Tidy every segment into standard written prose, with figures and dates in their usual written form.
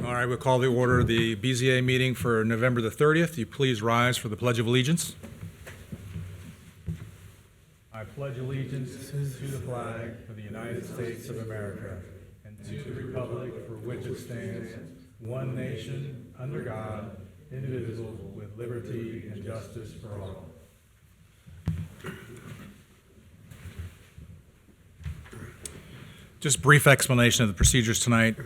All right, we'll call the order of the BZA meeting for November the 30th. You please rise for the Pledge of Allegiance. I pledge allegiance to the flag of the United States of America and to the republic for which it stands, one nation, under God, indivisible, with liberty and justice for all. Just brief explanation of the procedures tonight.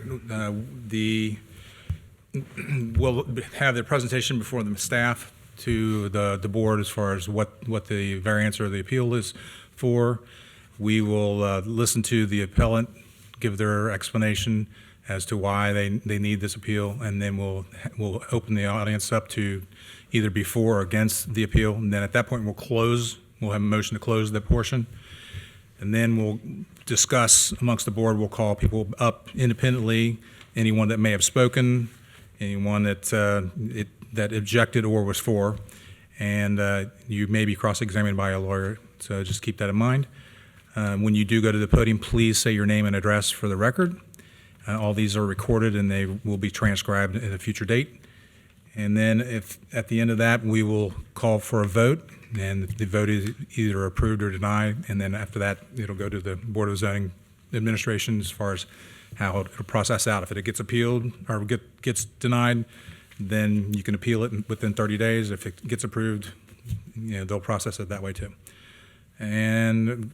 We'll have the presentation before the staff to the board as far as what the variance or the appeal is for. We will listen to the appellant give their explanation as to why they need this appeal, and then we'll open the audience up to either before or against the appeal. And then at that point, we'll have a motion to close that portion. And then we'll discuss amongst the board. We'll call people up independently, anyone that may have spoken, anyone that objected or was for, and you may be cross-examined by a lawyer, so just keep that in mind. When you do go to the podium, please say your name and address for the record. All these are recorded and they will be transcribed at a future date. And then if at the end of that, we will call for a vote, and the vote is either approved or denied, and then after that, it'll go to the Board of Zoning Administration as far as how it'll process out. If it gets appealed or gets denied, then you can appeal it within 30 days. If it gets approved, they'll process it that way too. And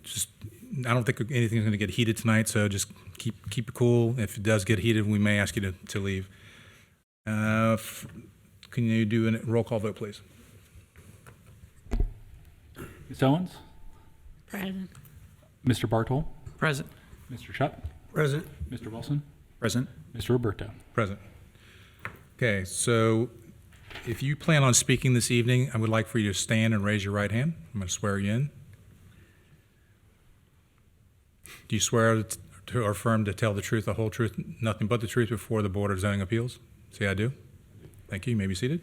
I don't think anything's going to get heated tonight, so just keep it cool. If it does get heated, we may ask you to leave. Can you do a roll call vote, please? Ms. Owens? Present. Mr. Bartol? Present. Mr. Shutt? Present. Mr. Wilson? Present. Mr. Roberto? Present. Okay, so if you plan on speaking this evening, I would like for you to stand and raise your right hand. I'm going to swear you in. Do you swear to or affirm to tell the truth, the whole truth, nothing but the truth before the Board of Zoning Appeals? Say I do. Thank you. You may be seated.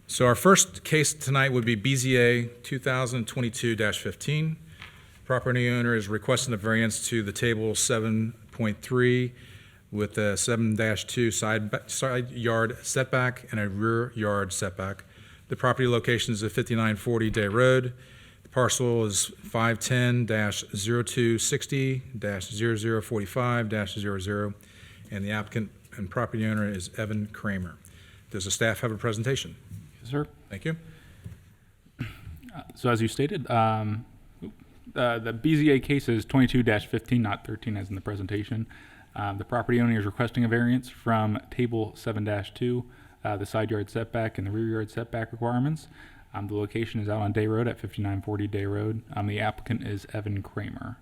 So our first case tonight would be BZA 2022-15. Property owner is requesting a variance to the table 7.3 with a 7-2 side yard setback and a rear yard setback. The property location is at 5940 Day Road. The parcel is 510-0260-0045-00, and the applicant and property owner is Evan Kramer. Does the staff have a presentation? Yes, sir. Thank you. So as you stated, the BZA case is 22-15, not 13 as in the presentation. The property owner is requesting a variance from table 7-2, the side yard setback and the rear yard setback requirements. The location is out on Day Road at 5940 Day Road. The applicant is Evan Kramer.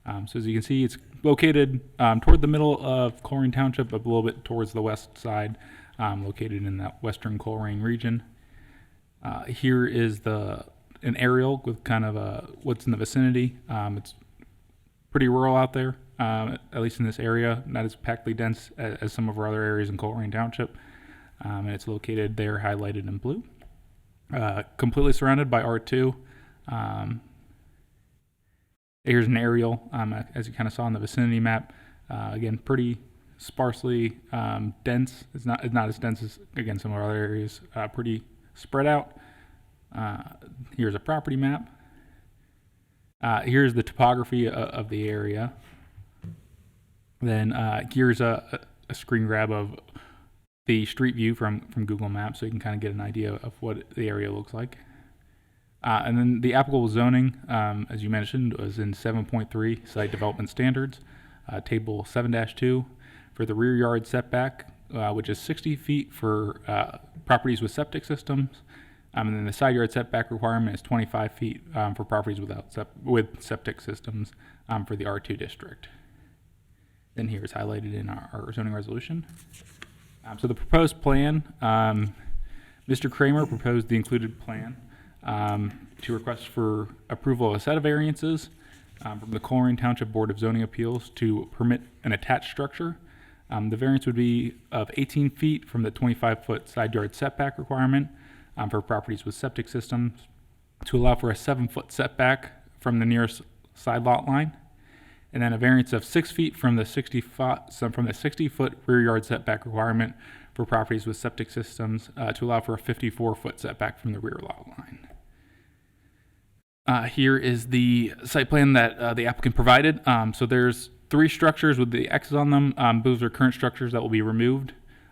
So as you can see, it's located toward the middle of Colerain Township, a little bit towards the west side, located in that western Colerain region. Here is an aerial with kind of what's in the vicinity. It's pretty rural out there, at least in this area, not as packly dense as some of our other areas in Colerain Township. And it's located there, highlighted in blue. Completely surrounded by R2. Here's an aerial, as you kind of saw in the vicinity map. Again, pretty sparsely dense. It's not as dense as, again, some of our other areas. Pretty spread out. Here's a property map. Here's the topography of the area. Then here's a screen grab of the street view from Google Maps, so you can kind of get an idea of what the area looks like. And then the applicable zoning, as you mentioned, was in 7.3 site development standards, table 7-2 for the rear yard setback, which is 60 feet for properties with septic systems. And then the side yard setback requirement is 25 feet for properties with septic systems for the R2 district. Then here is highlighted in our zoning resolution. So the proposed plan, Mr. Kramer proposed the included plan to request for approval of a set of variances from the Colerain Township Board of Zoning Appeals to permit an attached structure. The variance would be of 18 feet from the 25-foot side yard setback requirement for properties with septic systems to allow for a 7-foot setback from the nearest side lot line. and then a variance of 6 feet from the 60-foot rear yard setback requirement for properties with septic systems to allow for a 54-foot setback from the rear lot line. Here is the site plan that the applicant provided. So there's 3 structures with the X's on them. Those are current structures that will be removed.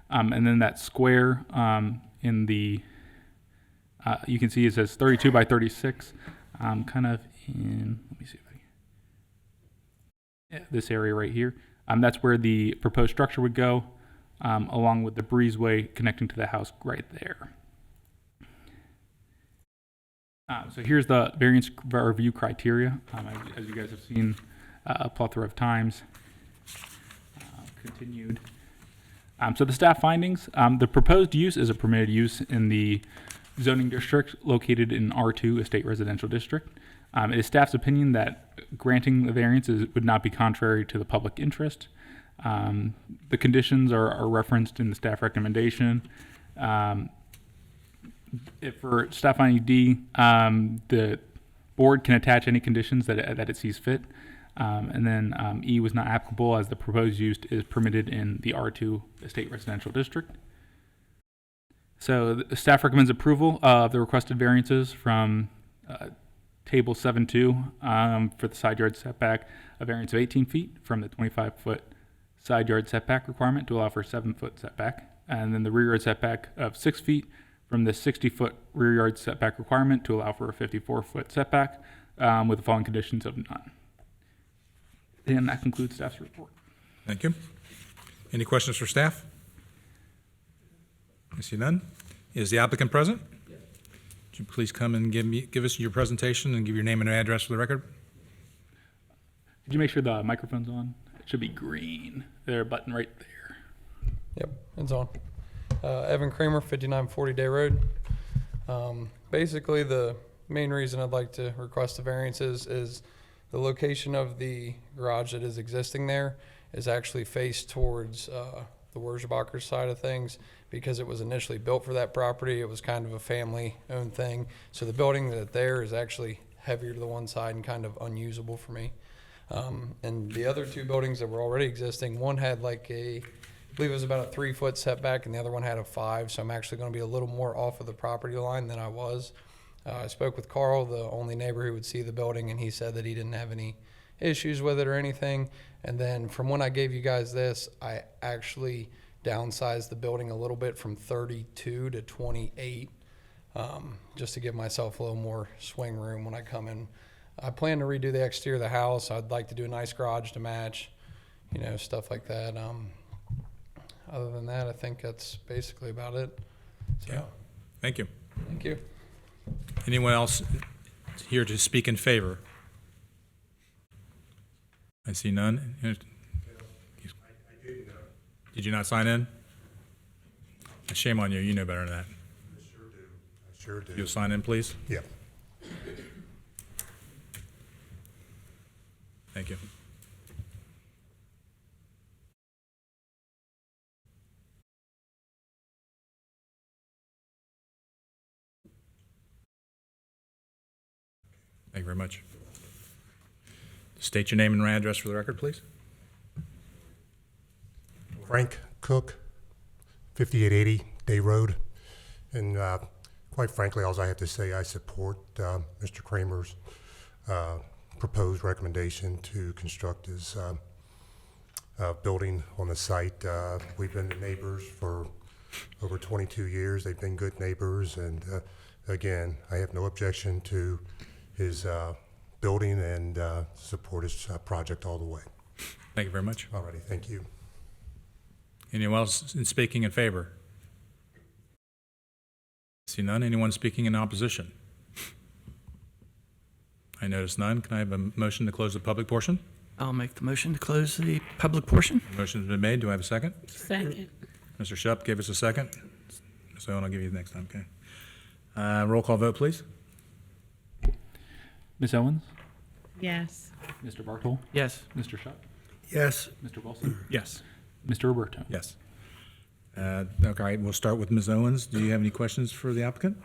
And then that square in the, you can see it says 32 by 36, kind of in, let me see if I can, yeah, this area right here. That's where the proposed structure would go, along with the breezeway connecting to the house right there. So here's the variance review criteria, as you guys have seen a plethora of times. Continued. So the staff findings, the proposed use is a permitted use in the zoning district located in R2 Estate Residential District. It is staff's opinion that granting the variances would not be contrary to the public interest. The conditions are referenced in the staff recommendation. If for staff finding D, the board can attach any conditions that it sees fit. And then E was not applicable as the proposed use is permitted in the R2 Estate Residential District. So the staff recommends approval of the requested variances from Table 7.2 for the side yard setback, a variance of 18 feet from the 25-foot side yard setback requirement to allow for a 7-foot setback, and then the rear yard setback of 6 feet from the 60-foot rear yard setback requirement to allow for a 54-foot setback with the following conditions of none. And that concludes staff's report. Thank you. Any questions for staff? I see none. Is the applicant present? Yes. Would you please come and give us your presentation and give your name and address for the record? Could you make sure the microphone's on? It should be green. There, button right there. Yep, it's on. Evan Kramer, 5940 Day Road. Basically, the main reason I'd like to request the variances is the location of the garage that is existing there is actually faced towards the Wurzbacher side of things because it was initially built for that property. It was kind of a family-owned thing. So the building that there is actually heavier to the one side and kind of unusable for me. And the other 2 buildings that were already existing, one had like I believe it was about a 3-foot setback, and the other one had a 5. So I'm actually going to be a little more off of the property line than I was. I spoke with Carl, the only neighbor who would see the building, and he said that he didn't have any issues with it or anything. And then from when I gave you guys this, I actually downsized the building a little bit from 32 to 28, just to give myself a little more swing room when I come in. I plan to redo the exterior of the house. I'd like to do a nice garage to match, stuff like that. Other than that, I think that's basically about it. So, Yeah. Thank you. Thank you. Anyone else here to speak in favor? I see none. Did you not sign in? Shame on you. You know better than that. I sure do. You'll sign in, please? Yeah. Thank you. Thank you very much. State your name and address for the record, please. Frank Cook, 5880 Day Road. And quite frankly, all I have to say, I support Mr. Kramer's proposed recommendation to construct his building on the site. We've been neighbors for over 22 years. They've been good neighbors. And again, I have no objection to his building and support his project all the way. Thank you very much. Alrighty, thank you. Anyone else in speaking in favor? See none. Anyone speaking in opposition? I notice none. Can I have a motion to close the public portion? I'll make the motion to close the public portion. Motion's been made. Do I have a second? Second. Mr. Shupp, give us a second. So I'll give you the next time, okay? Roll call vote, please. Ms. Owens? Yes. Mr. Bartol? Yes. Mr. Shupp? Yes. Mr. Wilson? Yes. Mr. Roberto? Yes. Okay, we'll start with Ms. Owens. Do you have any questions for the applicant?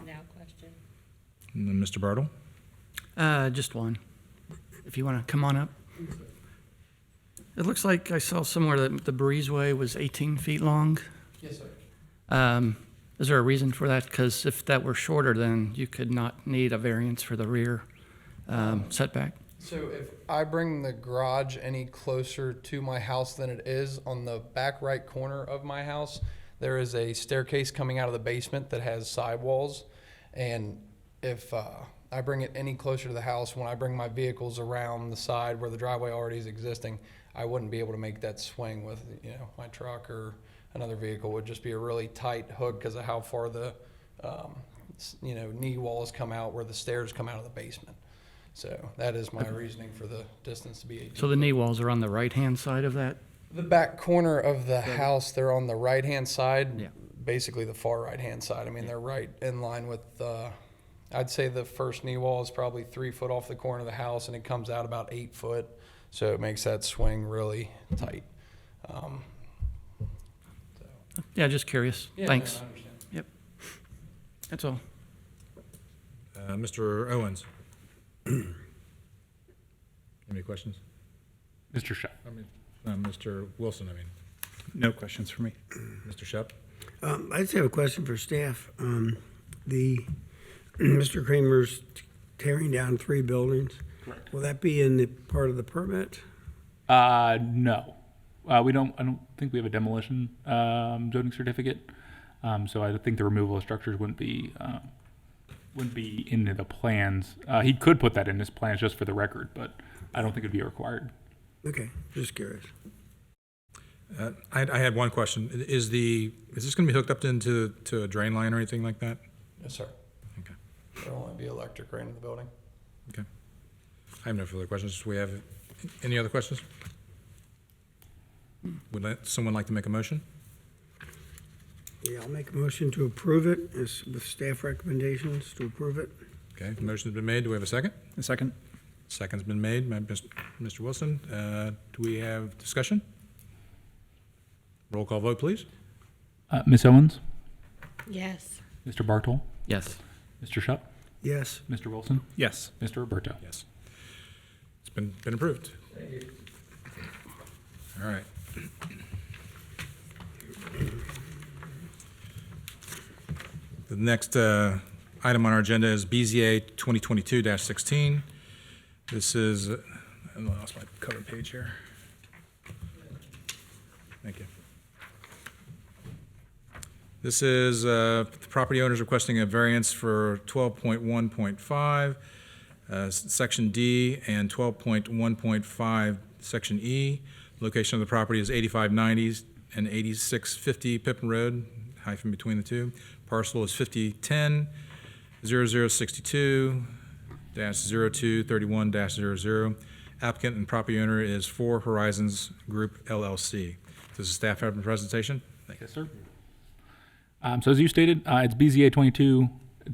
No question. And then Mr. Bartle? Just one. If you want to come on up. It looks like I saw somewhere that the breezeway was 18 feet long. Yes, sir. Is there a reason for that? Because if that were shorter, then you could not need a variance for the rear setback. So if I bring the garage any closer to my house than it is, on the back right corner of my house, there is a staircase coming out of the basement that has sidewalls. And if I bring it any closer to the house, when I bring my vehicles around the side where the driveway already is existing, I wouldn't be able to make that swing with, my truck or another vehicle. It would just be a really tight hook because of how far the, knee walls come out where the stairs come out of the basement. So that is my reasoning for the distance to be 18. So the knee walls are on the right-hand side of that? The back corner of the house, they're on the right-hand side, Yeah. basically the far right-hand side. I mean, they're right in line with, I'd say the first knee wall is probably 3 foot off the corner of the house, and it comes out about 8 foot. So it makes that swing really tight. Yeah, just curious. Thanks. I understand. Yep. That's all. Mr. Owens? Any questions? Mr. Shep. Mr. Wilson, No questions for me. Mr. Shep? I just have a question for staff. Mr. Kramer's tearing down 3 buildings. Correct. Will that be in the part of the permit? No. I don't think we have a demolition zoning certificate. So I think the removal of structures wouldn't be into the plans. He could put that in his plans just for the record, but I don't think it'd be required. Okay, just curious. I had one question. Is this going to be hooked up into a drain line or anything like that? Yes, sir. Okay. There'll only be electric right in the building. Okay. I have no further questions. Do we have any other questions? Would someone like to make a motion? Yeah, I'll make a motion to approve it with staff recommendations to approve it. Okay, the motion's been made. Do we have a second? A second? Second's been made by Mr. Wilson. Do we have discussion? Roll call vote, please. Ms. Owens, Yes. Mr. Bartol, Yes. Mr. Shep, Yes. Mr. Wilson, Yes. Mr. Roberto. Yes. It's been approved. Thank you. All right. The next item on our agenda is BZA 2022-16. This is, I lost my cover page here. Thank you. This is the property owners requesting a variance for 12.1.5, Section D, and 12.1.5, Section E. Location of the property is 8590 and 8650 Pippin Road, hyphen between the two. Parcel is 5010-0062-0231-00. Applicant and property owner is Four Horizons Group LLC. Does the staff have a presentation? Yes, sir. So as you stated, it's BZA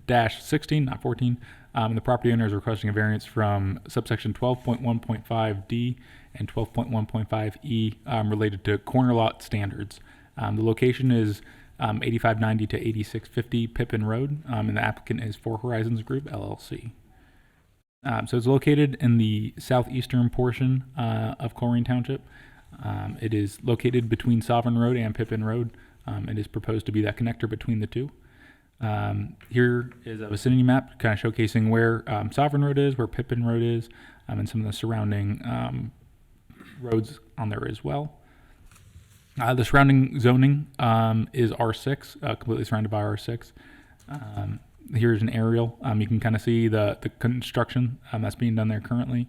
22-16, not 14. And the property owner is requesting a variance from subsection 12.1.5D and 12.1.5E related to corner lot standards. The location is 8590 to 8650 Pippin Road, and the applicant is Four Horizons Group LLC. So it's located in the southeastern portion of Colerain Township. It is located between Sovereign Road and Pippin Road. It is proposed to be that connector between the two. Here is a vicinity map kind of showcasing where Sovereign Road is, where Pippin Road is, and some of the surrounding roads on there as well. The surrounding zoning is R6, completely surrounded by R6. Here's an aerial. You can kind of see the construction that's being done there currently.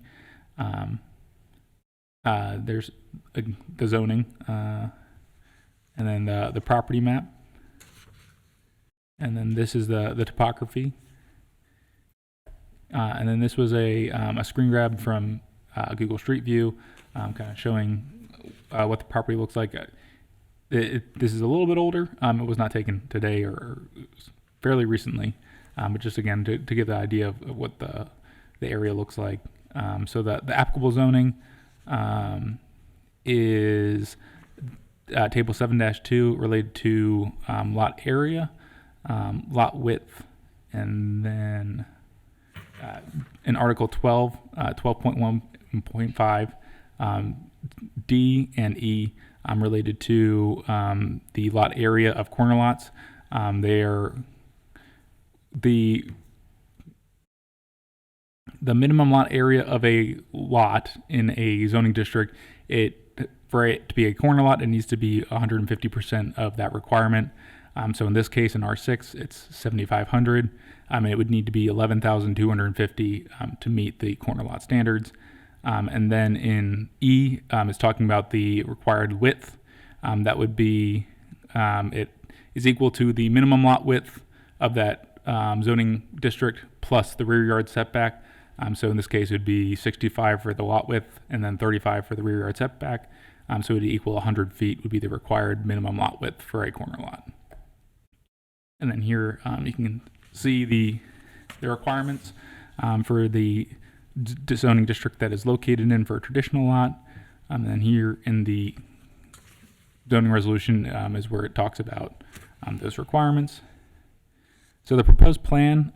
There's the zoning, and then the property map. And then this is the topography. And then this was a screen grab from Google Street View, kind of showing what the property looks like. This is a little bit older. It was not taken today or fairly recently, but just again to give the idea of what the area looks like. So the applicable zoning is Table 7-2 related to lot area, lot width, and then in Article 12, 12.1.5, D and E related to the lot area of corner lots. They are the minimum lot area of a lot in a zoning district. For it to be a corner lot, it needs to be 150% of that requirement. So in this case, in R6, it's 7,500. It would need to be 11,250 to meet the corner lot standards. And then in E, it's talking about the required width. That would be, it is equal to the minimum lot width of that zoning district plus the rear yard setback. So in this case, it would be 65 for the lot width and then 35 for the rear yard setback. So it would equal 100 feet would be the required minimum lot width for a corner lot. And then here you can see the requirements for the zoning district that is located in for a traditional lot. And then here in the zoning resolution is where it talks about those requirements. So the proposed plan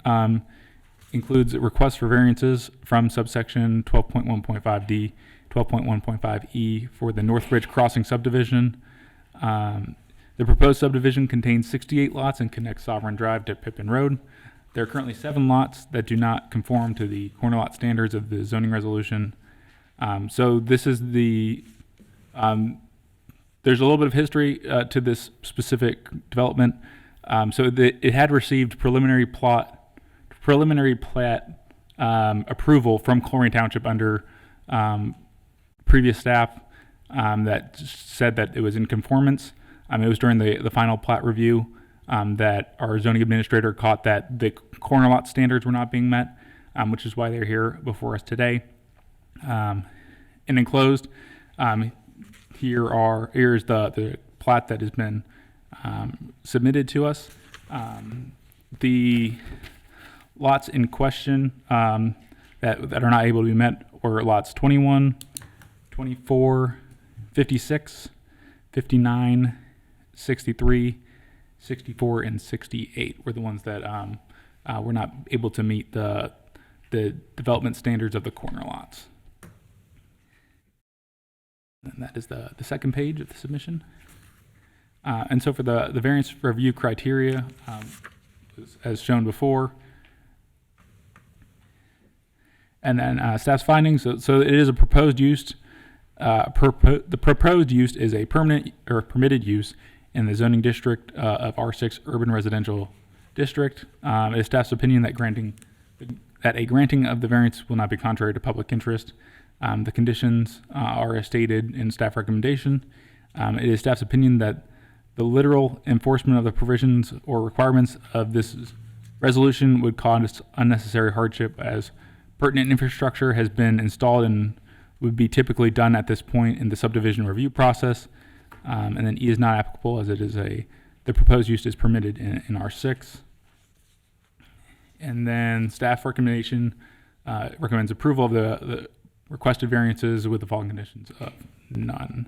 includes a request for variances from subsection 12.1.5D, 12.1.5E for the Northbridge Crossing subdivision. The proposed subdivision contains 68 lots and connects Sovereign Drive to Pippin Road. There are currently 7 lots that do not conform to the corner lot standards of the zoning resolution. So this is there's a little bit of history to this specific development. It had received preliminary plat approval from Colerain Township under previous staff that said that it was in conformance. It was during the final plat review that our zoning administrator caught that the corner lot standards were not being met, which is why they're here before us today. And enclosed, here's the plat that has been submitted to us. The lots in question that are not able to be met were lots 21, 24, 56, 59, 63, 64, and 68 were the ones that were not able to meet the development standards of the corner lots. And that is the second page of the submission. And so for the variance review criteria, as shown before, and then staff's findings. So it is a proposed use. The proposed use is a permanent or permitted use in the zoning district of R6 Urban Residential District. It is staff's opinion that a granting of the variance will not be contrary to public interest. The conditions are as stated in staff recommendation. It is staff's opinion that the literal enforcement of the provisions or requirements of this resolution would cause unnecessary hardship as pertinent infrastructure has been installed and would be typically done at this point in the subdivision review process. And then E is not applicable as it is the proposed use is permitted in R6. And then staff recommendation recommends approval of the requested variances with the following conditions of none.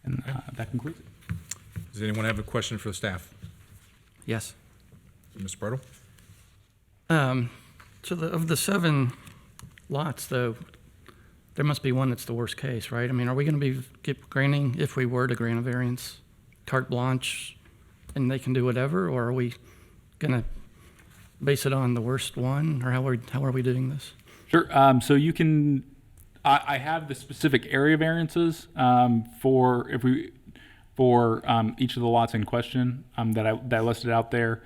And that concludes it. Does anyone have a question for the staff? Yes. Mr. Bartle? So of the 7 lots, though, there must be one that's the worst case, right? I mean, are we going to be granting, if we were to grant a variance, carte blanche, and they can do whatever, or are we going to base it on the worst one, or how are we doing this? Sure. So you can. I have the specific area variances for each of the lots in question that I listed out there.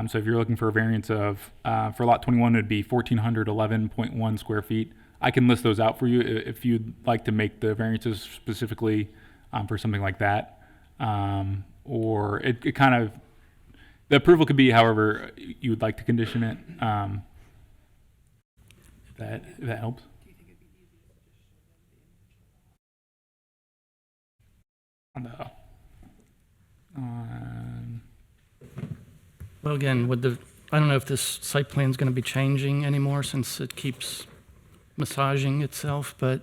So if you're looking for a variance of for lot 21, it would be 1,411.1 square feet. I can list those out for you if you'd like to make the variances specifically for something like that. Or it kind of, the approval could be however you would like to condition it. If that helps. Well, again, I don't know if this site plan is going to be changing anymore since it keeps massaging itself, but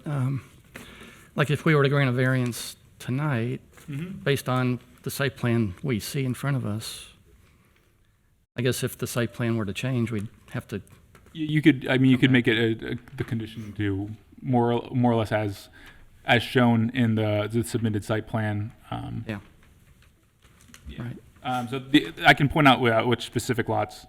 like if we were to grant a variance tonight, based on the site plan we see in front of us, I guess if the site plan were to change, we'd have to. You could make it the condition to more or less as shown in the submitted site plan. Yeah. Right. So I can point out which specific lots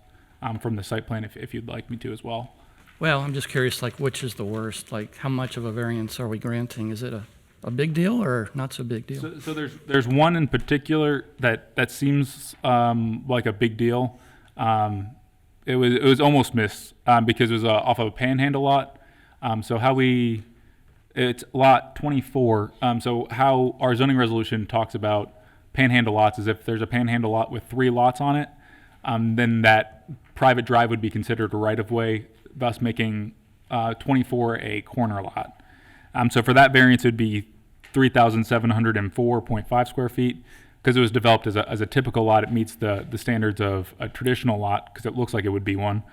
from the site plan if you'd like me to as well. Well, I'm just curious, like, which is the worst? Like, how much of a variance are we granting? Is it a big deal or not so big deal? So there's one in particular that seems like a big deal. It was almost missed because it was off of a panhandle lot. It's lot 24. So how our zoning resolution talks about panhandle lots is if there's a panhandle lot with 3 lots on it, then that private drive would be considered a right of way, thus making 24 a corner lot. So for that variance, it would be 3,704.5 square feet. Because it was developed as a typical lot, it meets the standards of a traditional lot because it looks like it would be one.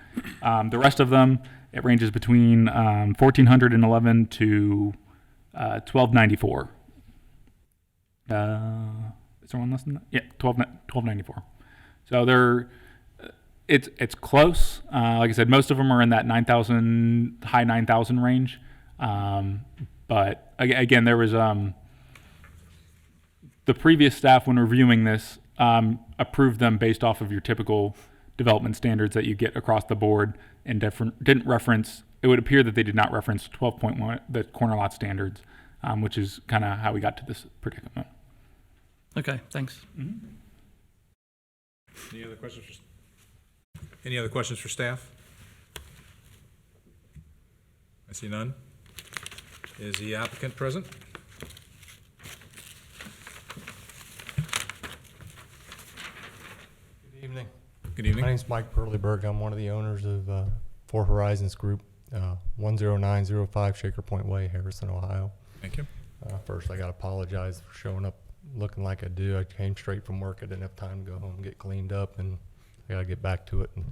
The rest of them, it ranges between 1,411 to 1,294. Is there one less than that? Yeah, 1,294. So it's close. Like I said, most of them are in that 9,000, high 9,000 range. But again, there was the previous staff, when reviewing this, approved them based off of your typical development standards that you get across the board, and didn't reference. It would appear that they did not reference 12.1, the corner lot standards, which is kind of how we got to this predicament. Okay, thanks. Any other questions? Any other questions for staff? I see none. Is the applicant present? Good evening. Good evening. My name's Mike Perleyberg. I'm one of the owners of Four Horizons Group, 10905 Shaker Point Way, Harrison, Ohio. Thank you. First, I got to apologize for showing up looking like I do. I came straight from work. I didn't have time to go home and get cleaned up, and I got to get back to it when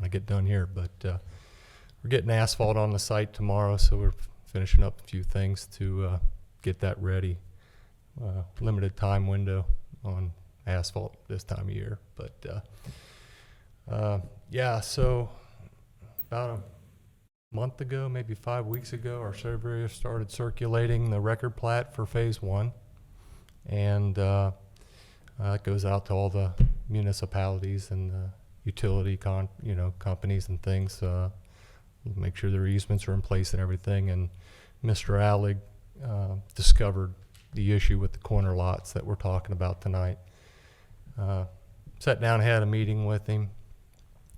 I get done here. But we're getting asphalt on the site tomorrow, so we're finishing up a few things to get that ready. Limited time window on asphalt this time of year. But yeah, so about a month ago, maybe 5 weeks ago, our surveyor started circulating the record plat for phase 1. And it goes out to all the municipalities and the utility companies and things. Make sure their easements are in place and everything. And Mr. Allig discovered the issue with the corner lots that we're talking about tonight. Sat down, had a meeting with him,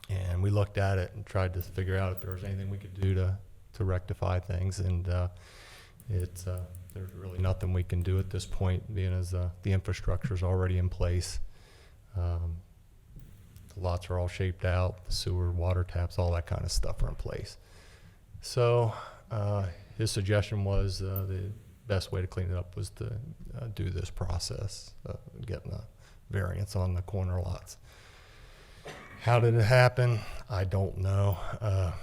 and we looked at it and tried to figure out if there was anything we could do to rectify things. And there's really nothing we can do at this point, being as the infrastructure is already in place. The lots are all shaped out, the sewer, water taps, all that kind of stuff are in place. So his suggestion was the best way to clean it up was to do this process, getting a variance on the corner lots. How did it happen? I don't know. I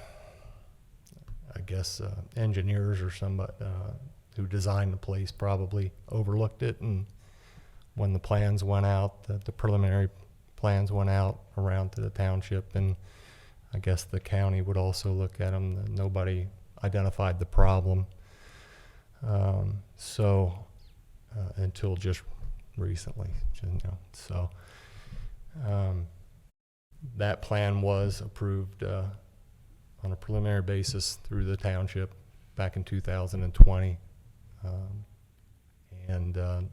guess engineers or somebody who designed the place probably overlooked it, and when the plans went out, the preliminary plans went out around to the township, and I guess the county would also look at them. Nobody identified the problem. Until just recently, so that plan was approved on a preliminary basis through the township back in 2020, and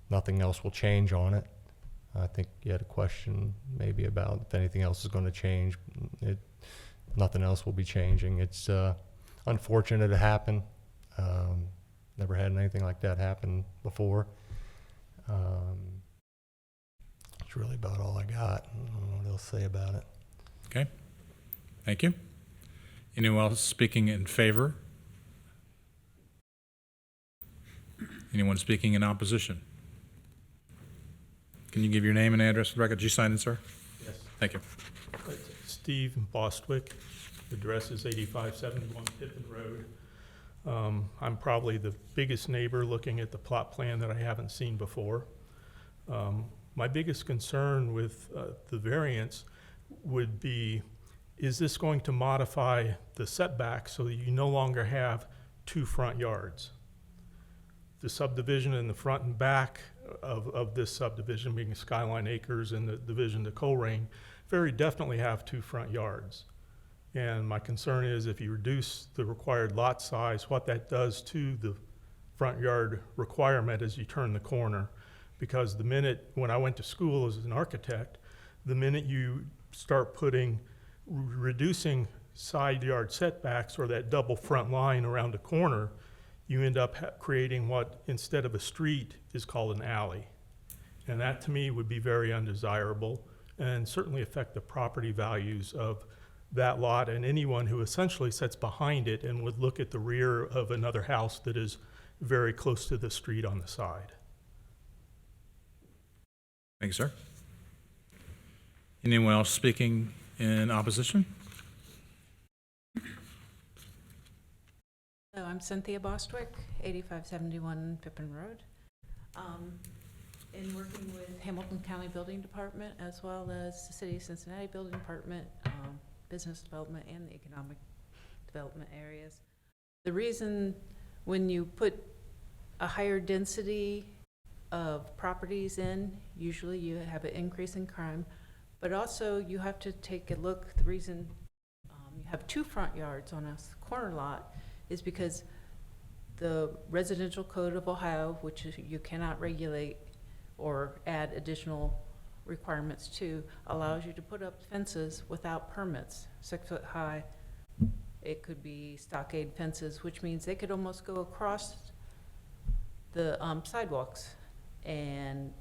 nothing else will change on it. I think you had a question maybe about if anything else is going to change. Nothing else will be changing. It's unfortunate it happened. Never had anything like that happen before. That's really about all I got. I don't know what else to say about it. Okay. Thank you. Anyone else speaking in favor? Anyone speaking in opposition? Can you give your name and address for the record? Did you sign in, sir? Yes. Thank you. Steve Bostwick. The address is 8571 Pippin Road. I'm probably the biggest neighbor looking at the plot plan that I haven't seen before. My biggest concern with the variance would be, is this going to modify the setback so that you no longer have 2 front yards. The subdivision in the front and back of this subdivision, being Skyline Acres and the division to Colerain, very definitely have 2 front yards. And my concern is if you reduce the required lot size, what that does to the front yard requirement as you turn the corner. Because the minute, when I went to school as an architect, the minute you start reducing side yard setbacks or that double front line around a corner, you end up creating what, instead of a street, is called an alley. And that, to me, would be very undesirable and certainly affect the property values of that lot and anyone who essentially sits behind it and would look at the rear of another house that is very close to the street on the side. Thank you, sir. Anyone else speaking in opposition? So I'm Cynthia Bostwick, 8571 Pippin Road. In working with Hamilton County Building Department as well as the City of Cincinnati Building Department, Business Development and the Economic Development areas. The reason when you put a higher density of properties in, usually you have an increase in crime, but also you have to take a look. The reason you have 2 front yards on a corner lot is because the Residential Code of Ohio, which you cannot regulate or add additional requirements to, allows you to put up fences without permits, 6 foot high. It could be stockade fences, which means they could almost go across the sidewalks and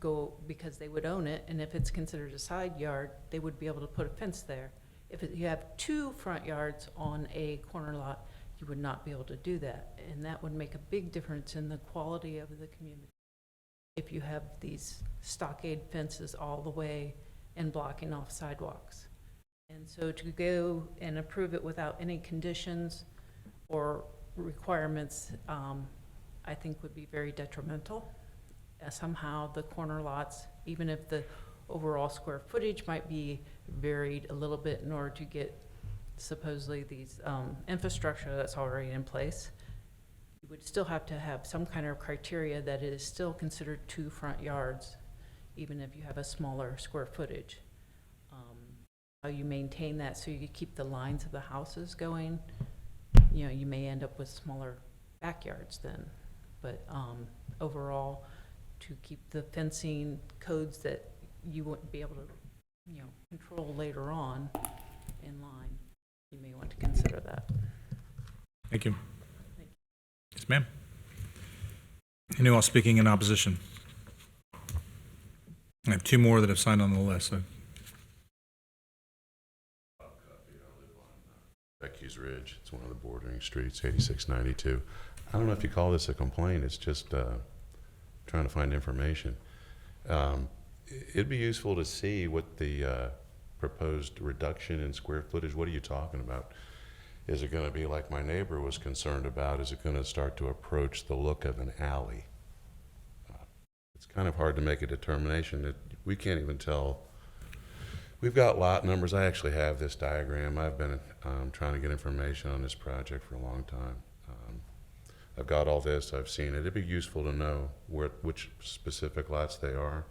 go, because they would own it, and if it's considered a side yard, they would be able to put a fence there. If you have 2 front yards on a corner lot, you would not be able to do that, and that would make a big difference in the quality of the community if you have these stockade fences all the way and blocking off sidewalks. And so to go and approve it without any conditions or requirements, I think would be very detrimental. Somehow the corner lots, even if the overall square footage might be varied a little bit in order to get supposedly these infrastructure that's already in place, you would still have to have some kind of criteria that it is still considered 2 front yards, even if you have a smaller square footage. How you maintain that so you can keep the lines of the houses going, you know, you may end up with smaller backyards then. But overall, to keep the fencing codes that you wouldn't be able to, you know, control later on in line, you may want to consider that. Thank you. Yes, ma'am. Anyone else speaking in opposition? I have 2 more that have signed on the list. So. Becky's Ridge. It's one of the bordering streets, 8692. I don't know if you call this a complaint. It's just trying to find information. It'd be useful to see what the proposed reduction in square footage, what are you talking about? Is it going to be like my neighbor was concerned about? Is it going to start to approach the look of an alley? It's kind of hard to make a determination. We can't even tell. We've got lot numbers. I actually have this diagram. I've been trying to get information on this project for a long time. I've got all this. I've seen it. It'd be useful to know which specific lots they are.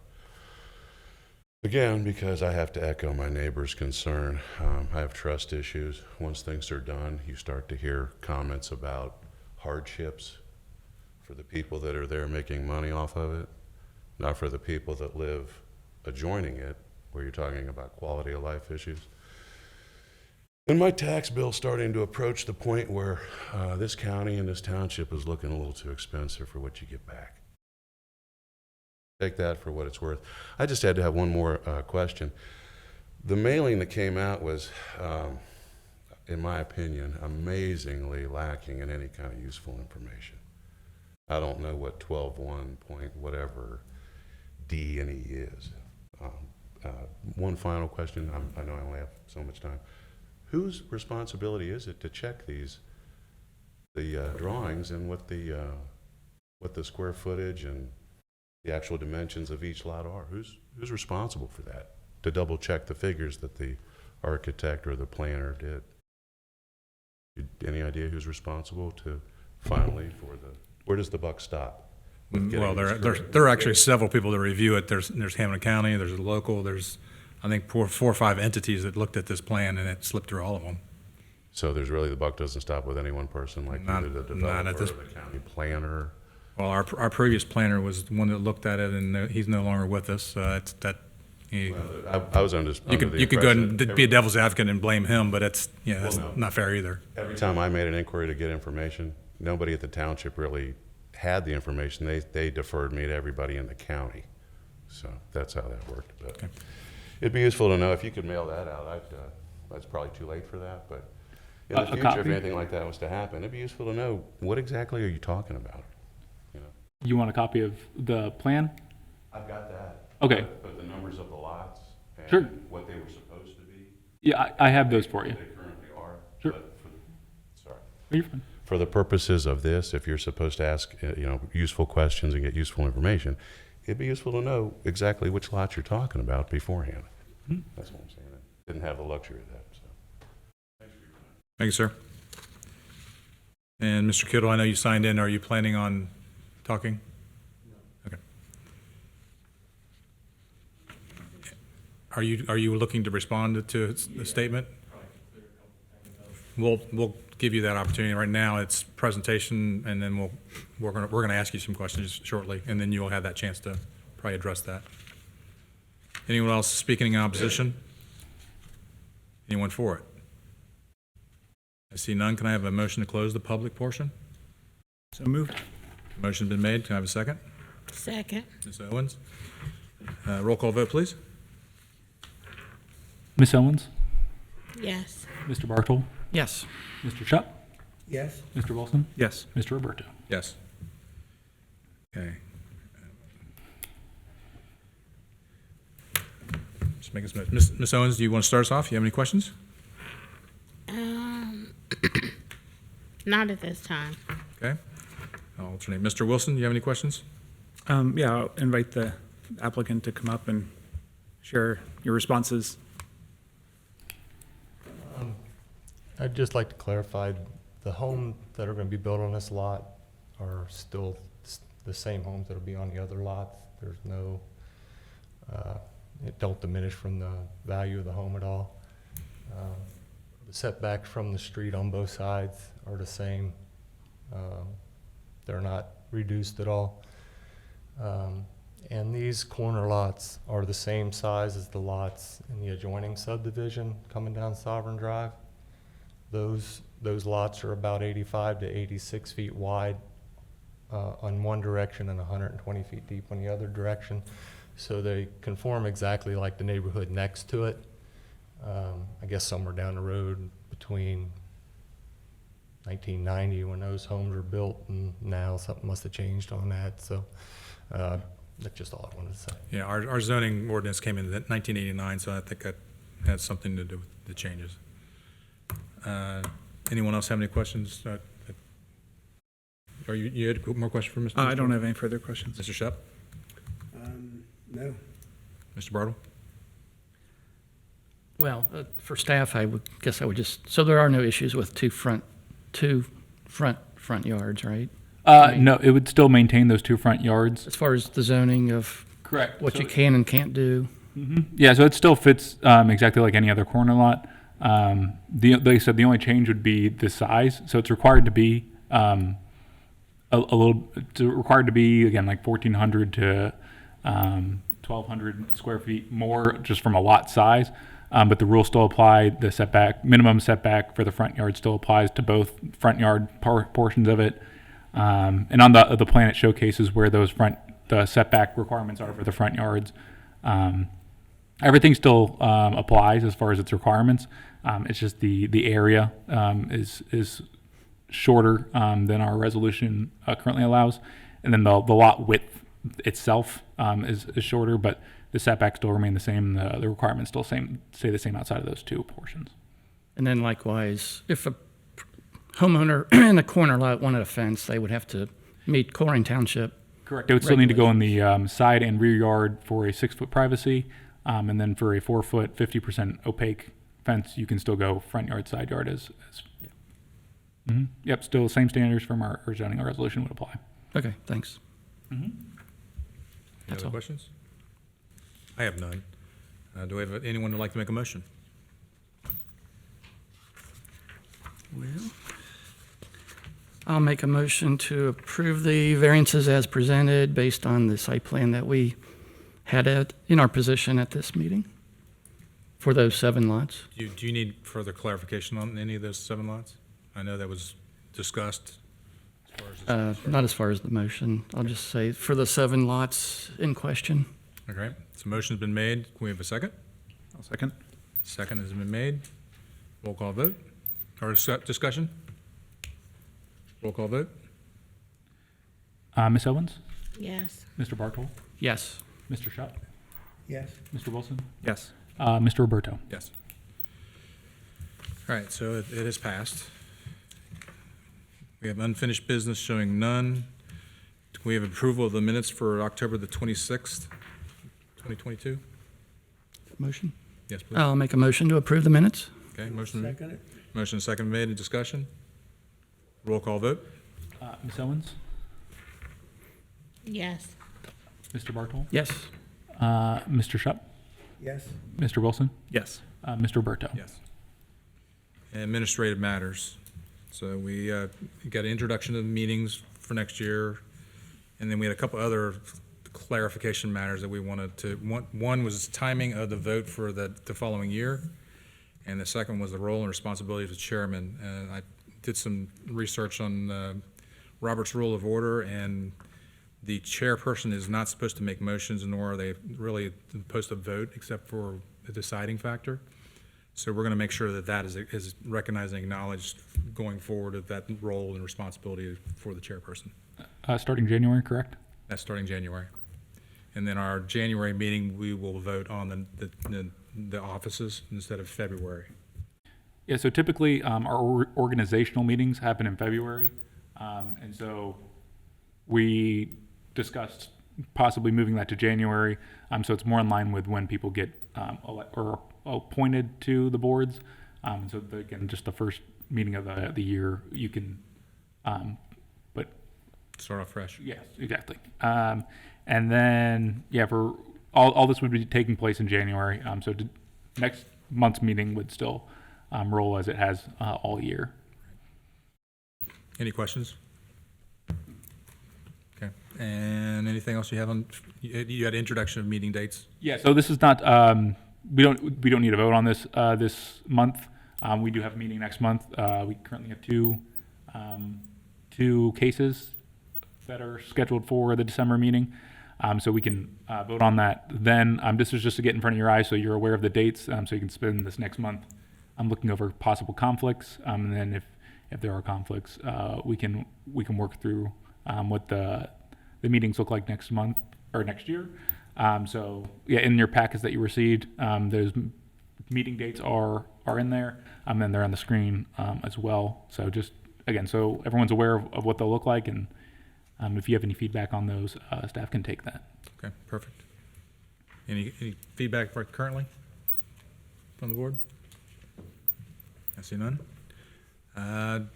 Again, because I have to echo my neighbor's concern. I have trust issues. Once things are done, you start to hear comments about hardships for the people that are there making money off of it, not for the people that live adjoining it, where you're talking about quality of life issues. And my tax bill's starting to approach the point where this county and this township is looking a little too expensive for what you get back. Take that for what it's worth. I just had to have one more question. The mailing that came out was, in my opinion, amazingly lacking in any kind of useful information. I don't know what 12.1 point whatever D and E is. One final question. I know I only have so much time. Whose responsibility is it to check the drawings and what the square footage and the actual dimensions of each lot are? Who's responsible for that? To double check the figures that the architect or the planner did? Any idea who's responsible to finally for the, where does the buck stop? with getting Well, this correct? there are actually several people that review it. There's Hamilton County, there's a local, there's, I think, four or five entities that looked at this plan, and it slipped through all of them. So there's really, the buck doesn't stop with any one person, like Not- either the not at developer or this- the county planner? Well, our previous planner was the one that looked at it, and he's no longer with us. It's that, he, I was under you could go ahead and be a devil's advocate and blame him, but it's, yeah, that's Well, no. not fair either. Every time I made an inquiry to get information, nobody at the township really had the information. They deferred me to everybody in the county. So that's how that worked. But Okay. it'd be useful to know if you could mail that out. That's probably too late for that, but in the A future, if copy? anything like that was to happen, it'd be useful to know what exactly are you talking about? You know, You want a copy of the plan? I've got that. Okay. But the numbers of the lots and Sure. what they were supposed to be, Yeah, I have those for you. they currently are. Sure. But sorry. Oh, you're fine. For the purposes of this, if you're supposed to ask, useful questions and get useful information, it'd be useful to know exactly which lots you're talking about beforehand. Mhm. That's what I'm saying. I didn't have the luxury of that, so. Thank you, sir. And Mr. Kittle, I know you signed in. Are you planning on talking? Okay. Are you looking to respond to the statement? We'll give you that opportunity. Right now, it's presentation, and then we're gonna ask you some questions shortly, and then you'll have that chance to probably address that. Anyone else speaking in opposition? Anyone for it? I see none. Can I have a motion to close the public portion? So moved. Motion's been made. Can I have a second? Second. Ms. Owens? Roll call vote, please. Miss Owens, Yes. Mr. Bartle, Yes. Mr. Shutt, Yes? Mr. Wilson, Yes. Mr. Roberto. Yes. Okay. Just make us, Ms. Owens, do you want to start us off? You have any questions? Not at this time. Okay. I'll alternate. Mr. Wilson, do you have any questions? Yeah, I'll invite the applicant to come up and share your responses. I'd just like to clarify, the homes that are going to be built on this lot are still the same homes that'll be on the other lots. There's no, it don't diminish from the value of the home at all. The setbacks from the street on both sides are the same. They're not reduced at all. And these corner lots are the same size as the lots in the adjoining subdivision coming down Sovereign Drive. Those lots are about 85 to 86 feet wide on one direction and 120 feet deep on the other direction. So they conform exactly like the neighborhood next to it. I guess somewhere down the road between 1990 when those homes were built and now something must have changed on that. So that's just all I wanted to say. Yeah, our zoning ordinance came in 1989, so I think that had something to do with the changes. Anyone else have any questions? Or you had more questions for Mr.? I don't have any further questions. Mr. Shep? No. Mr. Bartle? Well, for staff, I would guess I would just, so there are no issues with two front yards, right? No, it would still maintain those two front yards. As far as the zoning of Correct. what you can and can't do. Yeah, so it still fits exactly like any other corner lot. Like I said, the only change would be the size. So it's required to be it's required to be, again, like 1,400 to 1,200 square feet more just from a lot size. But the rules still apply. The minimum setback for the front yard still applies to both front yard portions of it. And on the plan, it showcases where the setback requirements are for the front yards. Everything still applies as far as its requirements. It's just the area is shorter than our resolution currently allows, and then the lot width itself is shorter, but the setbacks still remain the same. The requirements still stay the same outside of those two portions. And then likewise, if a homeowner in a corner lot wanted a fence, they would have to meet Colerain Township. Correct. They would still need to go in the side and rear yard for a 6-foot privacy, and then for a 4-foot, 50% opaque fence, you can still go front yard, side yard as Yep, still the same standards from our zoning resolution would apply. Okay, thanks. Any That's other all. questions? I have none. Do we have anyone who'd like to make a motion? Well, I'll make a motion to approve the variances as presented based on the site plan that we had in our position at this meeting for those 7 lots. Do you need further clarification on any of those 7 lots? I know that was discussed as far as this. Not as far as the motion. I'll just say for the 7 lots in question. Okay, so motion's been made. Can we have a second? I'll second. Second has been made. Roll call vote. Or discussion? Roll call vote. Ms. Owens, Yes. Mr. Bartol, Yes. Mr. Shutt, Yes. Mr. Wilson, Yes. Mr. Roberto. Yes. All right, so it has passed. We have unfinished business showing none. We have approval of the minutes for October the 26th, 2022. Motion? Yes, please. I'll make a motion to approve the minutes. Okay, motion Second it? and second made. Any discussion? Roll call vote. Ms. Owens, Yes. Mr. Bartol, Yes. Mr. Shutt, Yes. Mr. Wilson, Yes. Mr. Roberto. Yes. Administrative matters. So we got an introduction to the meetings for next year, and then we had a couple other clarification matters that we wanted to, one was timing of the vote for the following year, and the second was the role and responsibility of the chairman. And I did some research on Robert's Rule of Order, and the chairperson is not supposed to make motions, nor are they really supposed to vote, except for the deciding factor. So we're going to make sure that that is recognized and acknowledged going forward, of that role and responsibility for the chairperson. Starting January, correct? That's starting January. And then our January meeting, we will vote on the offices instead of February. Yeah, so typically, our organizational meetings happen in February. And so we discussed possibly moving that to January. So it's more in line with when people get or appointed to the boards. So again, just the first meeting of the year, you can, but Start off fresh. yes, exactly. And then, yeah, for all this would be taking place in January. So next month's meeting would still roll as it has all year. Any questions? Okay. And anything else you have on, you had introduction of meeting dates? Yeah, so this is not, we don't need a vote on this this month. We do have a meeting next month. We currently have two cases that are scheduled for the December meeting. So we can vote on that then. This is just to get in front of your eyes so you're aware of the dates, so you can spend this next month looking over possible conflicts. And then if there are conflicts, we can work through what the meetings look like next month or next year. So yeah, in your packets that you received, those meeting dates are in there, and then they're on the screen as well. So just again, so everyone's aware of what they'll look like, and if you have any feedback on those, staff can take that. Okay, perfect. Any feedback for currently from the board? I see none. Can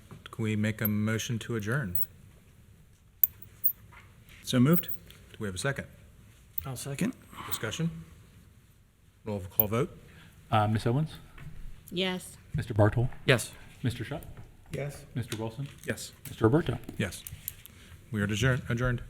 we make a motion to adjourn? So moved? Do we have a second? I'll second. Discussion? Roll call vote. Ms. Owens, Yes. Mr. Bartol, Yes. Mr. Shutt, Yes. Mr. Wilson, Yes. Mr. Roberto. Yes. We are adjourned.